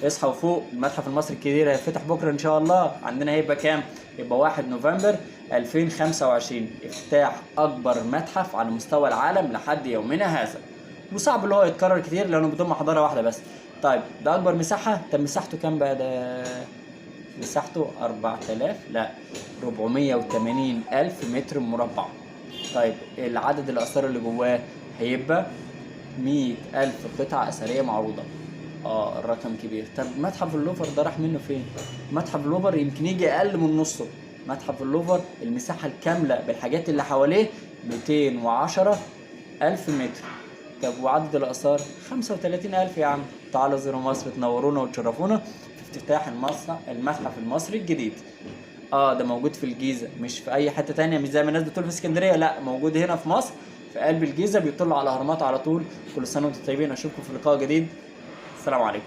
اصحى وفوق، المتحف المصري الكبير هيفتح بكره ان شاء الله. عندنا هيبقى كام؟ يبقى 1 نوفمبر 2025 افتتاح اكبر متحف على مستوى العالم لحد يومنا هذا، وصعب اللي هو يتكرر كتير لانه بيضم حضاره واحده بس. طيب ده اكبر مساحه. طب مساحته كام بقى ده؟ مساحته 4000 لا 480 الف متر مربع. طيب العدد الاثار اللي جواه هيبقى 100 الف قطعه اثريه معروضه. الرقم كبير. طب متحف اللوفر ده راح منه فين؟ متحف اللوفر يمكن يجي اقل من نصه. متحف اللوفر المساحه الكامله بالحاجات اللي حواليه 210 الف متر. طب وعدد الاثار 35 الف. يا عم تعالوا زوروا مصر، تنورونا وتشرفونا في افتتاح المتحف المصري الجديد. ده موجود في الجيزه، مش في اي حته تانية، مش زي ما الناس بتقول في اسكندريه، لا موجود هنا في مصر في قلب الجيزه، بيطلع على الاهرامات على طول. كل سنه وانتم طيبين، اشوفكم في لقاء جديد. السلام عليكم.